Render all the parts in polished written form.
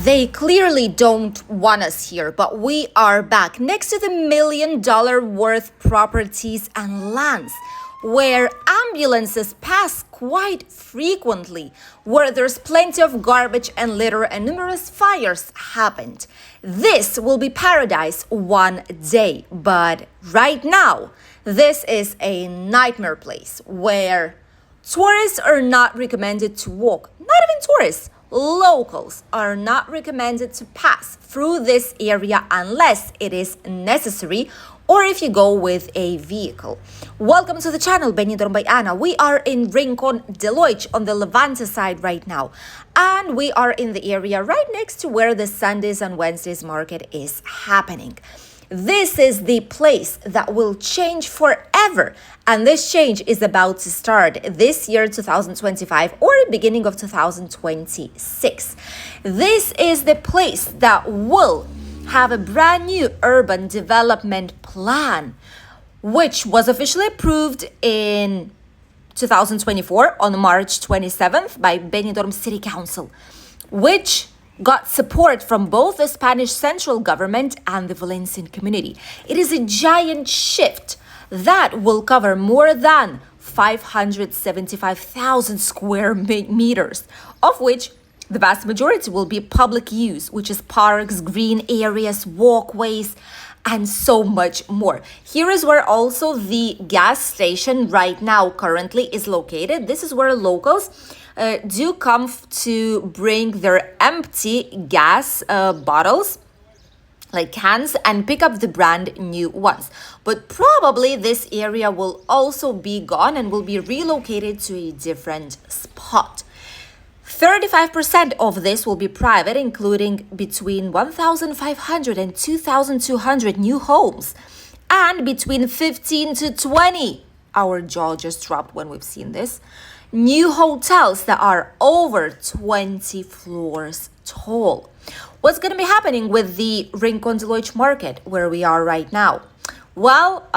They clearly don't want us here, but we are back next to the $1 million worth properties and lands where ambulances pass quite frequently, where there's plenty of garbage and litter and numerous fires happened. This will be paradise one day, but right now, this is a nightmare place where tourists are not recommended to walk, not even tourists. Locals are not recommended to pass through this area unless it is necessary or if you go with a vehicle. Welcome to the channel, Benidorm by Anna. We are in Rincón, Loix on the Levante side right now. And we are in the area right next to where the Sundays and Wednesdays market is happening. This is the place that will change forever. And this change is about to start this year, 2025, or beginning of 2026. This is the place that will have a brand new urban development plan, which was officially approved in 2024 on March 27th by Benidorm City Council, which got support from both the Spanish central government and the Valencian community. It is a giant shift that will cover more than 575,000 square meters, of which the vast majority will be public use, which is parks, green areas, walkways, and so much more. Here is where also the gas station right now currently is located. This is where locals do come to bring their empty gas bottles, like cans, and pick up the brand new ones. But probably this area will also be gone and will be relocated to a different spot. 35% of this will be private, including between 1,500 and 2,200 new homes, and between 15 to 20, our jaw just dropped when we've seen this, new hotels that are over 20 floors tall. What's going to be happening with the Rincón de Loix market where we are right now? Well,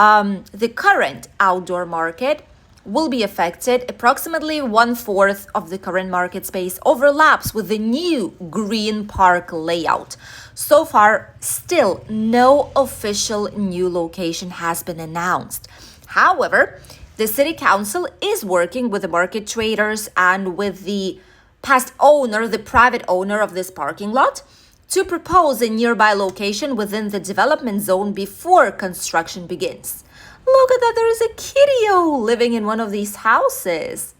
the current outdoor market will be affected. Approximately 1/4 of the current market space overlaps with the new green park layout. So far, still no official new location has been announced. However, the city council is working with the market traders and with the past owner, the private owner of this parking lot, to propose a nearby location within the development zone before construction begins. Look at that, there is a kiddo living in one of these houses.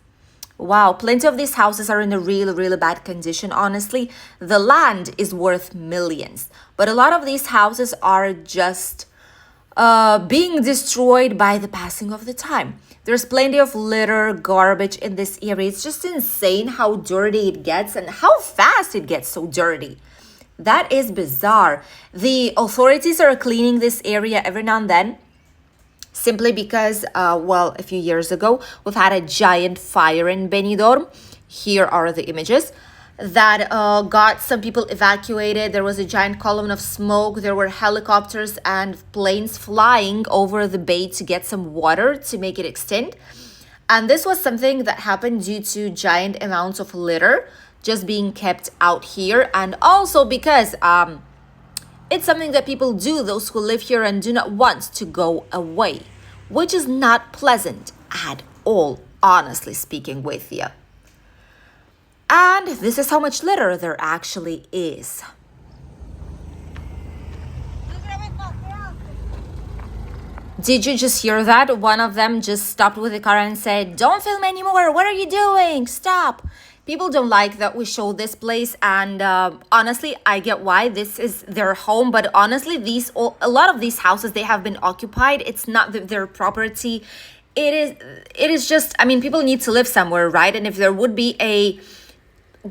Wow, plenty of these houses are in a really bad condition, honestly. The land is worth millions, but a lot of these houses are just being destroyed by the passing of the time. There's plenty of litter, garbage in this area. It's just insane how dirty it gets and how fast it gets so dirty. That is bizarre. The authorities are cleaning this area every now and then, simply because, a few years ago, we've had a giant fire in Benidorm. Here are the images that got some people evacuated. There was a giant column of smoke. There were helicopters and planes flying over the bay to get some water to make it extend. And this was something that happened due to giant amounts of litter just being kept out here. And also because it's something that people do, those who live here and do not want to go away, which is not pleasant at all, honestly speaking with you. And this is how much litter there actually is. Did you just hear that? One of them just stopped with the car and said, "Don't film anymore. What are you doing? Stop." People don't like that we show this place, and honestly, I get why. This is their home, but honestly, a lot of these houses, they have been occupied. It's not their property. It is just, I mean, people need to live somewhere, right? And if there would be a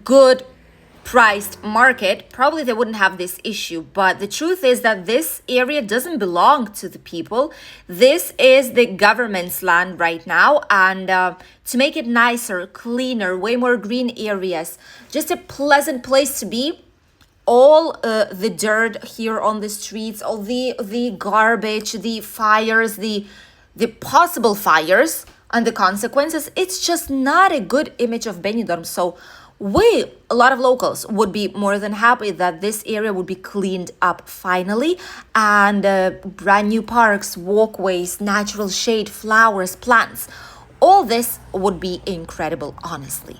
good priced market, probably they wouldn't have this issue. But the truth is that this area doesn't belong to the people. This is the government's land right now, and to make it nicer, cleaner, way more green areas, just a pleasant place to be, all the dirt here on the streets, all the garbage, the fires, the possible fires and the consequences, it's just not a good image of Benidorm. So A lot of locals, would be more than happy that this area would be cleaned up finally, and brand new parks, walkways, natural shade, flowers, plants. All this would be incredible, honestly.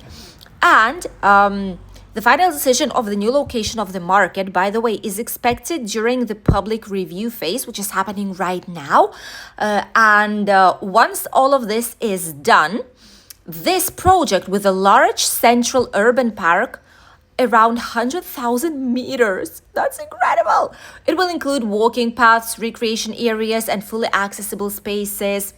And the final decision of the new location of the market, by the way, is expected during the public review phase, which is happening right now. And once all of this is done, this project with a large central urban park around 100,000 meters. That's incredible. It will include walking paths, recreation areas, and fully accessible spaces.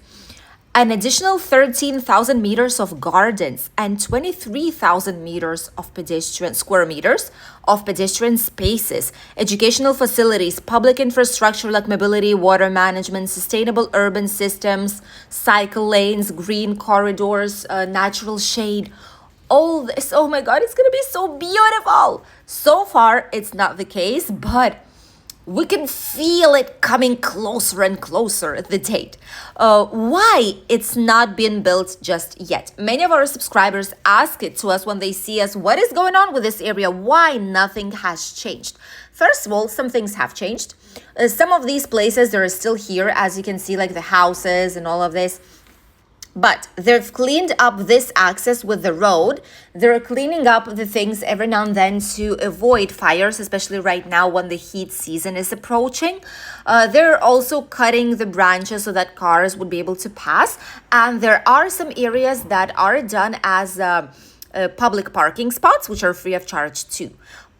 An additional 13,000 meters of gardens and 23,000 meters of square meters of pedestrian spaces, educational facilities, public infrastructure like mobility, water management, sustainable urban systems, cycle lanes, green corridors, natural shade. All this, oh my God, it's gonna be so beautiful. So far, it's not the case, but we can feel it coming closer and closer, the date. Why it's not been built just yet? Many of our subscribers ask it to us when they see us, what is going on with this area? Why nothing has changed? First of all, some things have changed. Some of these places, they're still here, as you can see, like the houses and all of this. But they've cleaned up this access with the road. They're cleaning up the things every now and then to avoid fires, especially right now when the heat season is approaching. They're also cutting the branches so that cars would be able to pass. And there are some areas that are done as public parking spots, which are free of charge too.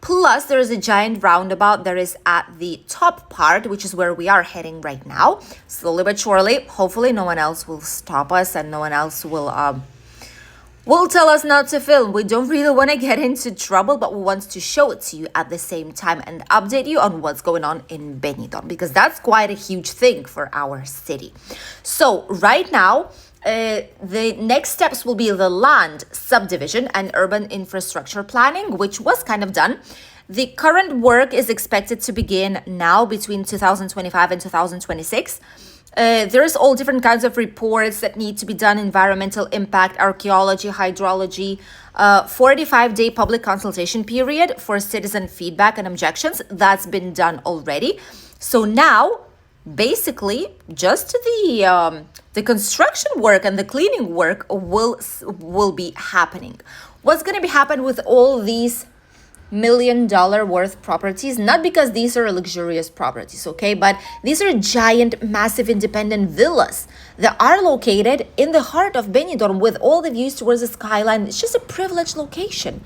Plus, there is a giant roundabout that is at the top part, which is where we are heading right now. Slowly but surely, hopefully no one else will stop us and no one else will tell us not to film. We don't really want to get into trouble, but we want to show it to you at the same time and update you on what's going on in Benidorm, because that's quite a huge thing for our city. So right now, the next steps will be the land subdivision and urban infrastructure planning, which was kind of done. The current work is expected to begin now between 2025 and 2026. There's all different kinds of reports that need to be done: environmental impact, archaeology, hydrology, 45-day public consultation period for citizen feedback and objections. That's been done already. So now, basically, just the construction work and the cleaning work will be happening. What's going to be happening with all these $1 million worth properties? Not because these are luxurious properties, okay, but these are giant, massive, independent villas that are located in the heart of Benidorm with all the views towards the skyline. It's just a privileged location.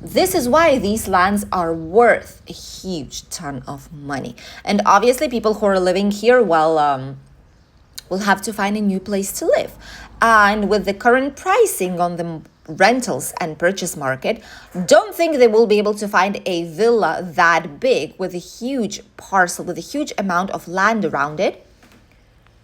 This is why these lands are worth a huge ton of money. And obviously, people who are living here, will have to find a new place to live. And with the current pricing on the rentals and purchase market, don't think they will be able to find a villa that big with a huge parcel, with a huge amount of land around it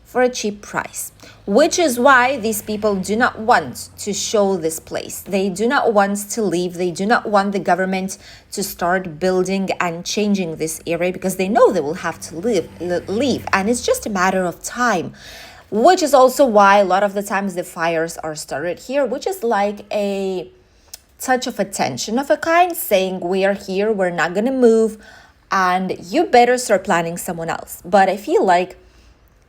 for a cheap price, which is why these people do not want to show this place. They do not want to leave. They do not want the government to start building and changing this area, because they know they will have to leave, and it's just a matter of time, which is also why a lot of the times the fires are started here, which is like a touch of attention of a kind, saying we are here, we're not gonna move, and you better start planning someone else. But I feel like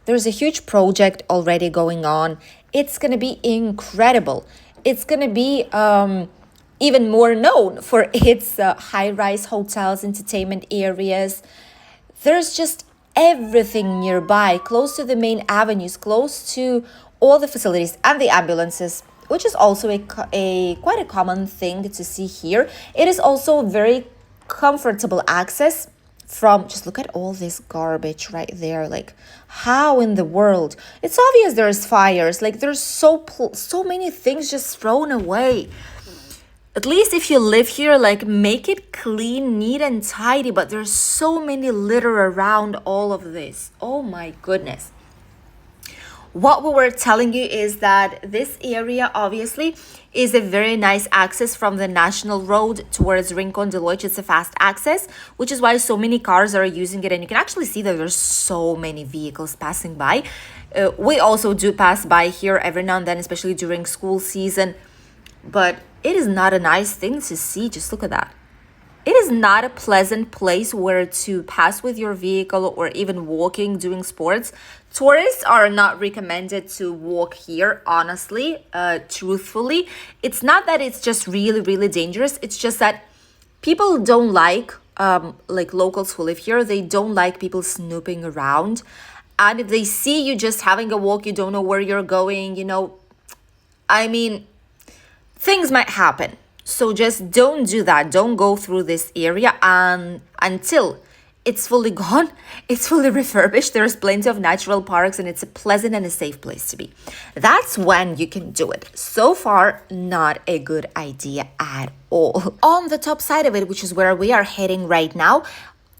there's a huge project already going on. It's going to be incredible. It's going to be even more known for its high-rise hotels, entertainment areas. There's just everything nearby, close to the main avenues, close to all the facilities and the ambulances, which is also a quite a common thing to see here. It is also very comfortable access from, just look at all this garbage right there. Like, how in the world? It's obvious there's fires. Like, there's so many things just thrown away. At least if you live here, like, make it clean, neat and tidy. But there's so many litter around all of this. Oh my goodness. What we were telling you is that this area obviously is a very nice access from the national road towards Rincón de Loix. It's a fast access, which is why so many cars are using it. And you can actually see that there's so many vehicles passing by. We also do pass by here every now and then, especially during school season. but it is not a nice thing to see. Just look at that. It is not a pleasant place where to pass with your vehicle or even walking, doing sports. Tourists are not recommended to walk here, honestly, truthfully. It's not that it's just really, really dangerous. It's just that people don't like locals who live here, they don't like people snooping around. And if they see you just having a walk, you don't know where you're going, I mean, things might happen. So just don't do that. Don't go through this area until it's fully gone, it's fully refurbished. There's plenty of natural parks and it's a pleasant and a safe place to be. That's when you can do it. So far, not a good idea at all. On the top side of it, which is where we are heading right now,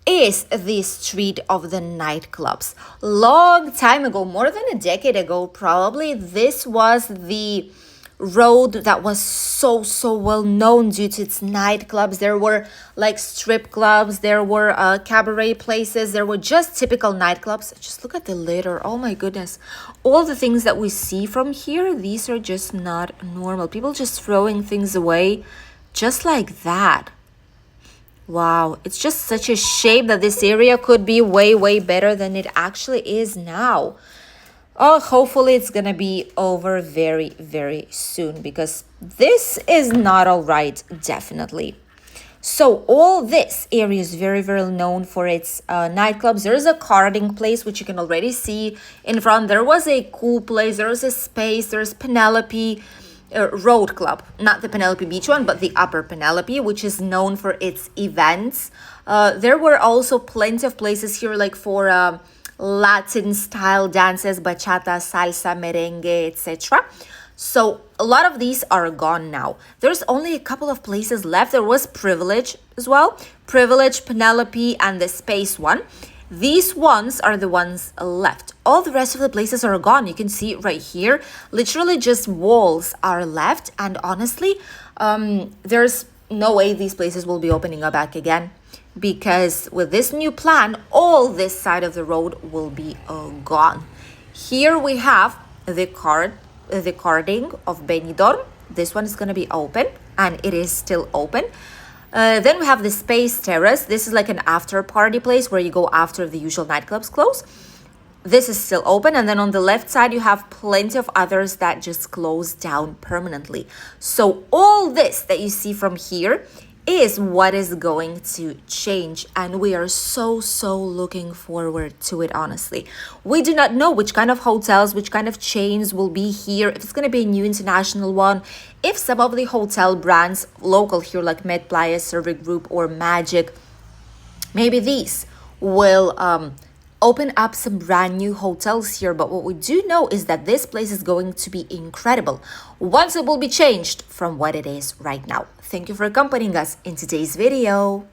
is the street of the nightclubs. Long time ago, more than a decade ago, probably, this was the road that was so well known due to its nightclubs. There were like strip clubs, there were cabaret places, there were just typical nightclubs. Just look at the litter. Oh my goodness, all the things that we see from here, these are just not normal. People just throwing things away just like that. Wow, it's just such a shame that this area could be way better than it actually is now. Oh, hopefully it's gonna be over very soon, because this is not all right, definitely. So all this area is very known for its nightclubs. There's a karting place, which you can already see in front. There was a cool place, there was a space, there's Penelope Road Club, not the Penelope Beach one, but the Upper Penelope, which is known for its events. There were also plenty of places here like for Latin style dances, bachata, salsa, merengue, etc. So a lot of these are gone now. There's only a couple of places left. There was Privilege as well. Privilege, Penelope, and the Space one. These ones are the ones left. All the rest of the places are gone. You can see it right here. Literally just walls are left. And honestly, there's no way these places will be opening up back again, because with this new plan, all this side of the road will be gone. Here we have the karting of Benidorm. This one is going to be open, and it is still open. Then we have the Space Terrace. This is like an after party place where you go after the usual nightclubs close. This is still open, and then on the left side you have plenty of others that just close down permanently. So all this that you see from here is what is going to change, and we are so looking forward to it. Honestly, we do not know which kind of hotels, which kind of chains will be here, if it's going to be a new international one, if some of the hotel brands local here like Med Playa, Survey Group, or Magic, maybe these will open up some brand new hotels here. But what we do know is that this place is going to be incredible once it will be changed from what it is right now. Thank you for accompanying us in today's video.